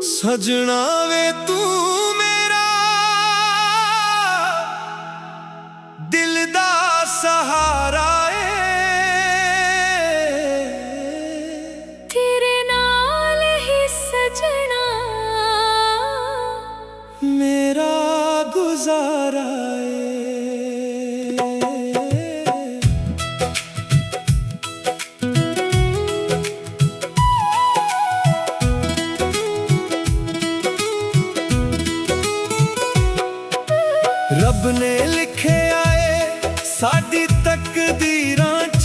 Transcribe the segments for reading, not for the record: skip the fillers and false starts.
सजना वे तू मेरा दिल दा सहारा तेरे नाल ही सजना मेरा गुजारा रब ने लिखे आए साडी तकदीरां च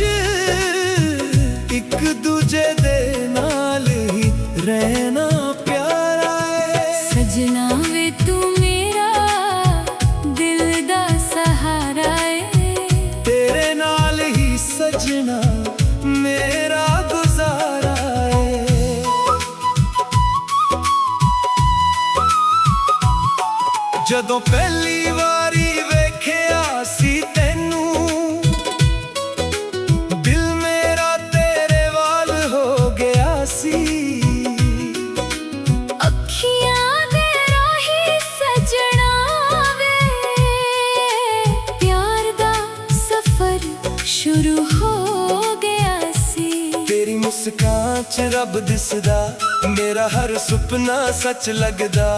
एक दूजे दे नाल ही रहना प्यारा है। सजना वे तू मेरा दिल दा सहारा है तेरे नाल ही सजना मेरा गुजारा है। जदों पहली वारी वेखिया सी तैनू दिल मेरा तेरे वाल हो गया सी। अखियां दे राही सजना वे प्यार दा सफर शुरू हो गया सी। तेरी मुस्कान च रब दिसदा मेरा हर सुपना सच लगदा।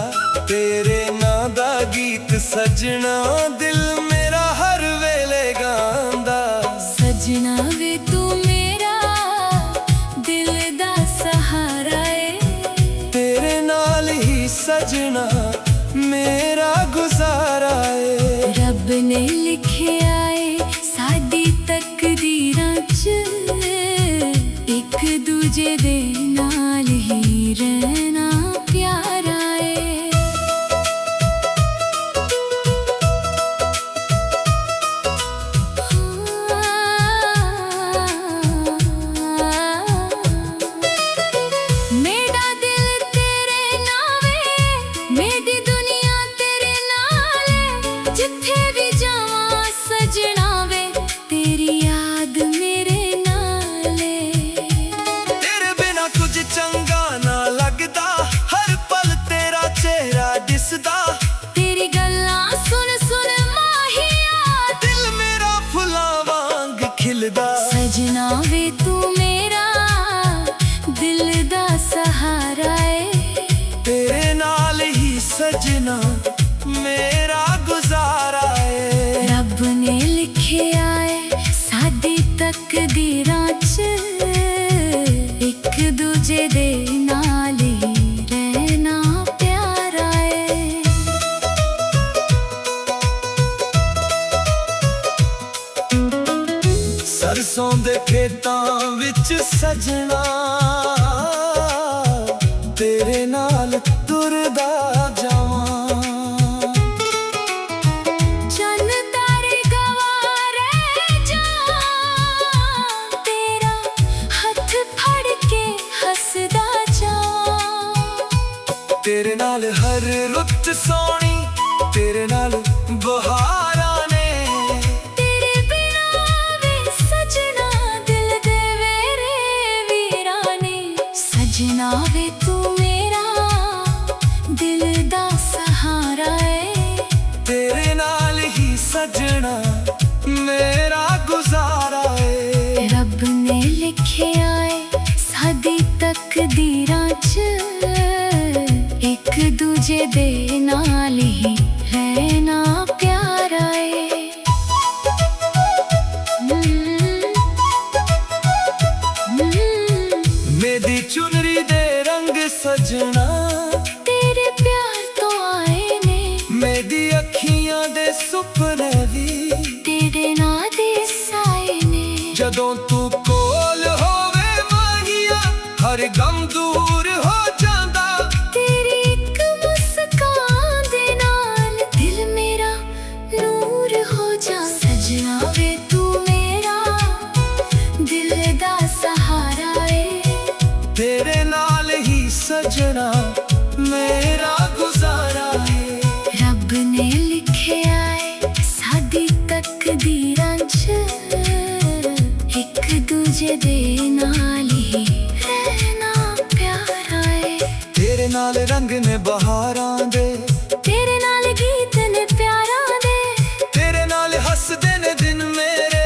तेरे नां दा गीत सजना दिल मेरा हर वेले गांदा। सजना वे तू मेरा दिल दा सहारा है तेरे नाल ही सजना मेरा गुजारा है। रब ने लिखे आए साडी तकदीरां च एक दूजे दे नाल ही रहना प्यारा है। मेरा दिल तेरे नावे मेरी दुनिया तेरे नाल है। जिथे भी जावां सजना वे तेरी याद मेरे नाल है। तेरे बिना कुछ चंगा ना लगदा हर पल तेरा चेहरा दिसदा। तेरी गल्लां सुन सुन माहिया दिल मेरा फुलां वांग खिलदा। सजना वे तू मेरा दिल दा सहारा है तेरे नाल ही सजना मेरा गुजारा है। रब ने लिखे आए साडी तकदीरां च एक दूजे दे नाल ही रहना प्यारा है। सरसों दे खेतां विच सजना तेरे नाल तुरदा जावां। चन तारे गवारे जां तेरा हथ फड़ के हसदा जां। तेरे नाल हर रुत सोनी तेरे नाल बहारां ने। तेरे बिना वे सजना दिल दे वेरे वीराने। सजना वे तू मेरा दिल दा सहारा है तेरे नाल ही सजना मेरा गुजारा है। रब ने लिखे आए साडी तकदीरां च एक दूजे दे नाल ही रहना प्यारा है। मेरी चुनरी दे रंग सजना तेरे प्यार तो आए ने। मेरी अखियां दे सुपने भी तेरे नां दे साए ने। जदों तू कोल होवे माहिया हर गम दूर हो जांदा। तेरी एक मुस्कान दे नाल दिल मेरा नूर हो जा। सजना वे तू मेरा दिल दा सहारा है तेरे नाल ही सजना मेरा गुजारा है। रब ने लिखे आए साडी तकदीरां च एक दूजे ਦੂਜੇ ਦੇ ਨਾਲ ਹੀ ਰਹਿਣਾ ਪਿਆਰਾ ਏ। ਤੇਰੇ ਨਾਲ ਰੰਗ ਨੇ ਬਹਾਰਾਂ ਦੇ, ਤੇਰੇ ਨਾਲ ਗੀਤ ਨੇ ਪਿਆਰਾਂ ਦੇ, ਤੇਰੇ ਨਾਲ ਹੱਸਦੇ ਨੇ ਦਿਨ ਮੇਰੇ,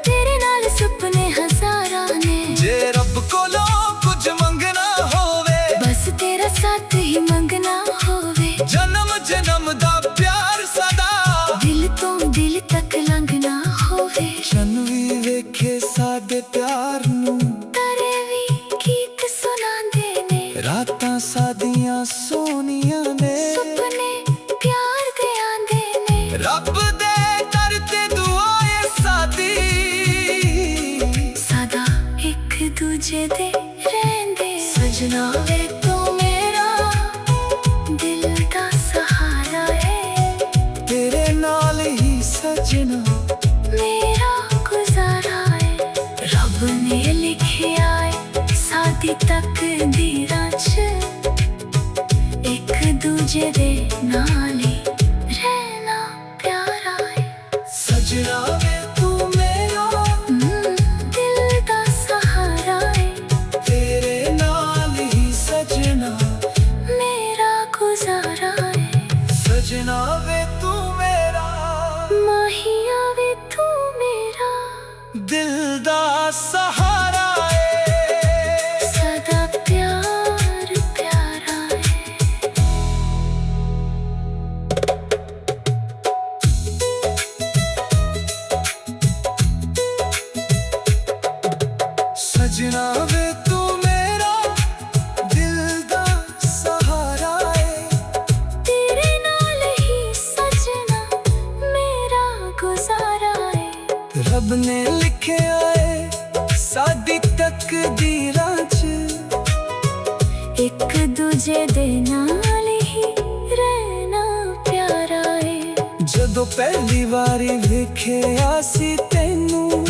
ਤੇਰੇ ਨਾਲ ਸੁਪਨੇ ਹਜ਼ਾਰਾਂ ਨੇ। ਜੇ ਰੱਬ ਕੋਲੋਂ ਕੁਝ ਮੰਗਣਾ ਹੋਵੇ, ਬਸ ਤੇਰਾ ਸਾਥ ਹੀ ਮੰਗਣਾ ਹੋਵੇ। ਜਨਮ ਜਨਮ ਦਾ ਪਿਆਰ ਸਦਾ ਦਿਲ ਤੋਂ ਦਿਲ ਤੱਕ ਲੰਘਣਾ ਹੋਵੇ। ਚੰਨ ਵੀ ਵੇਖੇ ਸਾਡੇ ਪਿਆਰ ਨੂੰ, ਤਾਰੇ ਵੀ ਗੀਤ ਸੁਣਾਉਂਦੇ ਨੇ, ਰਾਤਾਂ ਸਾਡੀਆਂ ਸੋਹਣੀਆਂ ਨੇ। ਸੁਪਨੇ ਪਿਆਰ ਦੇ ਆਂਦੇ ਨੇ। ਰੱਬ ਦੇ ਦਰ ਤੇ ਦੁਆ ਏ ਸਾਡੀ, ਸਦਾ ਇੱਕ ਦੂਜੇ ਦੇ ਰਹਿੰਦੇ। ਸਜਣਾ ਵੇ ਤੂੰ ਮੇਰਾ ਦਿਲ ਦਾ ਸਹਾਰਾ ਏ। ਤੇਰੇ ਨਾਲ ਹੀ ਸਜਣਾ ਮੇਰਾ ਗੁਜ਼ਾਰਾ ਏ। ਰੱਬ ਨੇ ਲਿਖਿਆ ਏ ਸਾਡੀ ਤਕਦੀਰਾਂ 'ਚ, ਇੱਕ ਦੂਜੇ ਦੇ ਨਾਲ ਹੀ ਰਹਿਣਾ ਪਿਆਰਾ ਏ। ਸਜਣਾ ਵੇ ਤੂੰ ਮੇਰਾ ਦਿਲ ਦਾ ਸਹਾਰਾ ਏ। ਤੇਰੇ ਨਾਲ ਹੀ ਸਜਣਾ ਮੇਰਾ ਗੁਜ਼ਾਰਾ ਏ। ਸਜਣਾ ਵੇ ਤੂੰ ਮੇਰਾ ਮਾਹੀਆ ਵੇ ਤੂੰ ਮੇਰਾ ਦਿਲ ਦਾ ਸਹਾਰਾ ਏ। ਸਦਾ ਪਿਆਰ ਪਿਆਰਾ ਏ। ਸਜਣਾ ਵੇ ਤੂੰ ਮੇਰਾ ਦਿਲ ਦਾ ਸਹਾਰਾ ਏ। ਤੇਰੇ ਨਾਲ ਹੀ ਸਜਣਾ ਮੇਰਾ ਗੁਜ਼ਾਰਾ ਏ। ਰੱਬ ਨੇ ਲਿਖਿਆ ਏ ਸਾਡੀ ਤਕਦੀਰਾਂ 'ਚ, ਇੱਕ ਦੂਜੇ ਦੇ ਨਾਲ ਹੀ ਰਹਿਣਾ ਪਿਆਰਾ ਏ। ਜਦੋਂ ਪਹਿਲੀ ਵਾਰੀ ਵੇਖਿਆ ਸੀ ਤੈਨੂੰ,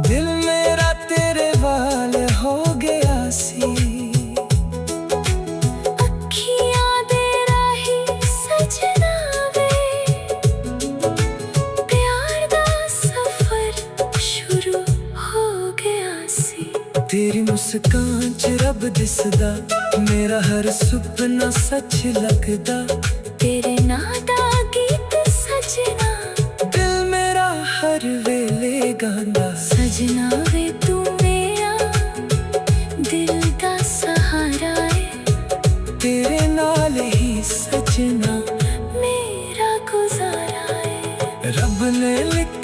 ਦਿਲ ਮੇਰਾ ਤੇਰੇ ਵੱਲ ਹੋ ਗਿਆ ਸੀ। ਅੱਖੀਆਂ ਦੇ ਰਾਹੀਂ ਸਜਣਾ ਵੇ ਪਿਆਰ ਦਾ ਸਫ਼ਰ ਸ਼ੁਰੂ ਹੋ ਗਿਆ ਸੀ। ਤੇਰੀ ਮੁਸਕਾਨ 'ਚ ਰੱਬ ਦਿਸਦਾ, ਮੇਰਾ ਹਰ ਸੁਪਨਾ ਸੱਚ ਲੱਗਦਾ। ਤੇਰੇ ਨਾਂ ਦਾ ਗੀਤ ਸਜਣਾ ਦਿਲ ਮੇਰਾ ਹਰ ਵੇਲੇ ਗਾਉਂਦਾ। ਸਜਣਾ ਵੇ ਤੂੰ ਮੇਰਾ ਦਿਲ ਦਾ ਸਹਾਰਾ ਏ। ਤੇਰੇ ਨਾਲ ਹੀ ਸਜਣਾ ਮੇਰਾ ਗੁਜ਼ਾਰਾ ਏ। ਰੱਬ ਨੇ ਲਿਖਿਆ